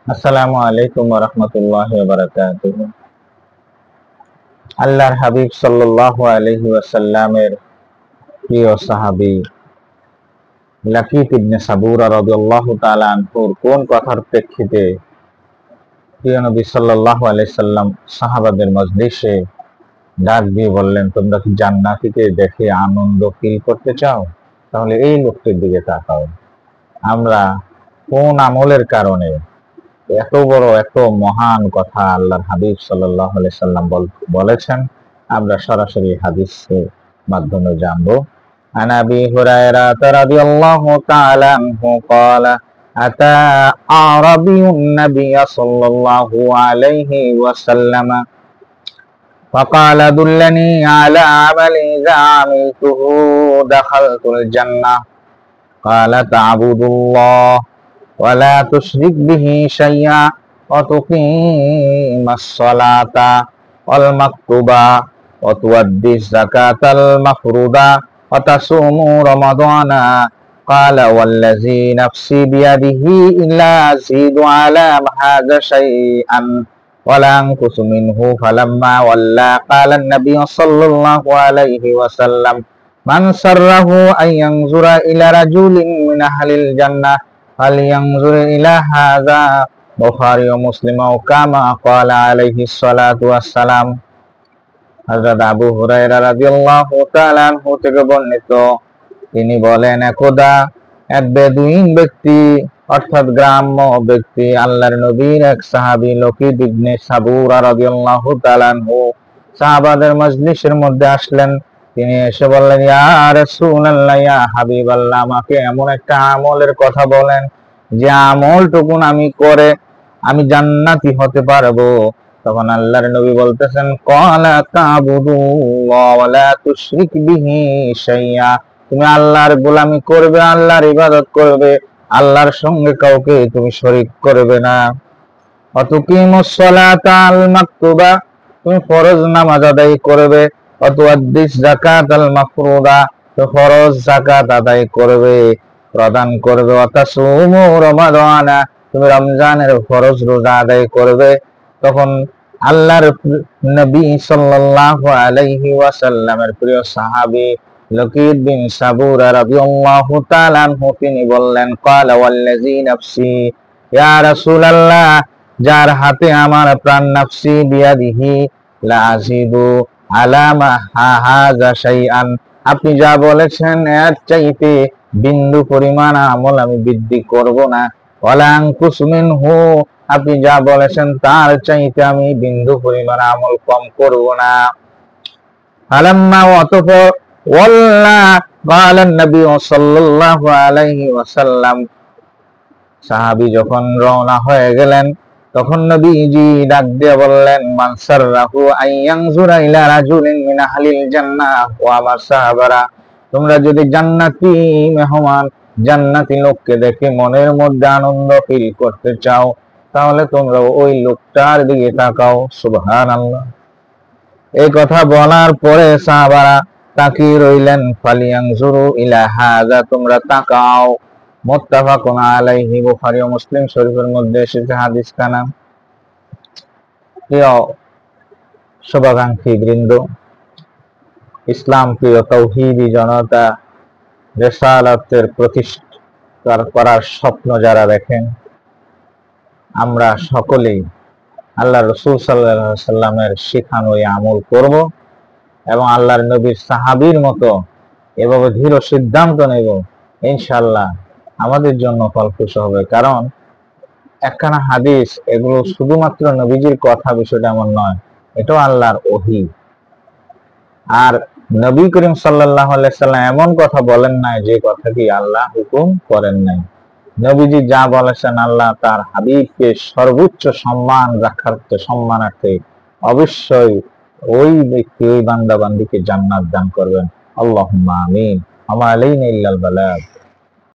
আসসালামু আলাইকুম ওয়া রাহমাতুল্লাহি ওয়া বারাকাতুহু। আল্লাহর হাবিব সাল্লাল্লাহু আলাইহি ওয়াসাল্লামের প্রিয় সাহাবী লাকিত ইবনে সাবুরা রাদিয়াল্লাহু তাআলা আনহুর কোন কথার প্রেক্ষিতে প্রিয় নবী সাল্লাল্লাহু আলাইহি সাল্লাম সাহাবাদের মজলিসে ডাক দিয়ে বললেন, তোমরা কি জান্নাতীকে দেখে আনন্দ ফিল করতে চাও? তাহলে এই লোকটির দিকে তাকাও। আমরা কোন আমলের কারণে এত বড় এত মহান কথা আল্লাহর হাবিব সাল্লাল্লাহু আলাইহি সাল্লাম বলেছেন, আমরা সরাসরি হাদিসের মাধ্যমে জানবো। আন আবি হুরায়রা রাদিয়াল্লাহু তাআলা আনহু قال আতা আরাবিয়ুন নবিয় সাল্লাল্লাহু আলাইহি ওয়াসাল্লাম فقال دلني على عمل إذا عملته دخلت الجنة قال تعبد الله ولا تشرك به شيئا وتقيم الصلاة والمكتوبة وتؤدي الزكاة المفروضة وتصوم رمضان قال والذي نفسي بيده إلا أزيد على هذا شيئا ولا أنقص منه فلما ولى قال النبي صلى الله عليه وسلم من سره أن ينظر إلى رجل من أهل الجنة فلينظر إلى هذا বুখারী ও মুসলিম ও কামা قال عليه الصلاة والسلام। হযরত আবু হুরায়রা রাদিয়াল্লাহু তাআলা আনহু থেকে বর্ণিত, তিনি বলেন, একদা এক বেদুইন ব্যক্তি অর্থাৎ গ্রাম্য ব্যক্তি আল্লাহর নবীর এক সাহাবী লাকিত ইবনে সাবুরা রাদিয়াল্লাহু তাআলা আনহু সাহাবাদের মজলিসের মধ্যে আসলেন। তিনি এসে বললেন, ইয়া রাসূলুল্লাহ, ইয়া হাবিবাল্লাহ, আমাকে এমন একটা আমলের কথা বলেন যে আমলটুকুন আমি করে আমি জান্নাতি হতে পারবো। তখন আল্লাহর নবী বলতেছেন, ক্বালা তা'বুদুল্লাহ ওয়া লা তুশরিক বিহি শাইআ, তুমি আল্লাহর গোলামি করবে, আল্লাহর ইবাদত করবে, আল্লাহর সঙ্গে কাউকে তুমি শরীক করবে না। ওয়া তুকিমুস সালাতা আল মাকতুবা, তুমি ফরজ নামাজ আদায় করবে। ওয়া তুআদ্দিস যাকাতাল মাফরুদা, তো ফরজ যাকাত আদায় করবে, প্রদান করবে। ওয়া তাসুমু রমাদানা, তুমি রমজানের ফরজ রোজা আদায় করবে। তখন আল্লাহর নবী সাল্লাল্লাহু আলাইহি ওয়াসাল্লামের প্রিয় সাহাবী লাকিত বিন সাবুরা রাদিয়াল্লাহু তাআলা আনহু তিনি বললেন, ক্বালা ওয়াল্লাযী নাফসি, ইয়া রাসূলুল্লাহ, যার হাতে আমার প্রাণ, নাফসি বিয়াদিহি লা আযিদু আলা মা হাযা শাইআন, আপনি যা বলেছেন এর চাইতে বিন্দু পরিমাণ আমল আমি বৃদ্ধি করব না। ওয়ালা আনকুসু মিনহু, আপনি যা বলেছেন তার চাইতে আমি বিন্দু পরিমাণ আমল কম করব না। ফালাম্মা ওয়াতাফা ওয়াল্লা ক্বালা নবী সাল্লাল্লাহু আলাইহি ওয়াসাল্লাম, সাহাবী যখন রওনা হয়ে গেলেন তখন নবীজি ডাক দিয়ে বললেন, মান সাররাহু আইয়ানজুরা ইলা রাজুলিন মিন আহলিল জান্নাহ, ও আমার সাহাবারা, তোমরা যদি জান্নাতি মেহমান জান্নাতি লোককে দেখে মনের মধ্যে আনন্দ ফিল করতে চাও, তাহলে তোমরা ওই লোকটার দিকে তাকাও। সুবহানাল্লাহ। এই কথা বলার পরে সাহাবারা তাকিয়ে রইলেন। ফালিয়ানজুরু ইলা হাযা, তোমরা তাকাও। মুত্তাফাকুন আলাইহি, বুখারী ও মুসলিম শরীফের মধ্যে এসেছে হাদিস খানা। প্রিয় শুভাকাঙ্ক্ষী বৃন্দ, ইসলাম প্রিয় তাওহীদি জনতা, রিসালাতের প্রতিষ্ঠা করার স্বপ্ন যারা দেখেন, আমরা সকলেই আল্লাহ রাসূল সাল্লাল্লাহু আলাইহি সাল্লামের শেখানো এই আমল করব এবং আল্লাহর নবীর সাহাবীর মতো এভাবে দৃঢ় সিদ্ধান্ত নেব, ইনশাআল্লাহ আমাদের জন্য ফলপ্রসূ হবে। কারণ একখানা হাদিস এগুলো শুধুমাত্র নবীজির কথা, বিষয়টা এমন নয়, এটাও আল্লাহর ওহী। আর নবী করিম সাল্লাল্লাহু আলাইহি সাল্লাম এমন কথা বলেন নাই যে কথা কি আল্লাহ হুকুম করেন নাই। নবীজি যা বলেছেন, আল্লাহ তার হাবিবকে সর্বোচ্চ সম্মান রাখার্থে, সম্মানার্থে অবশ্যই ওই ব্যক্তি, ওই বান্দা বান্দিকে জান্নাত দান করবেন। আল্লাহুম্মা আমিন। আমা আলাইনা ইল্লাল বালাগ।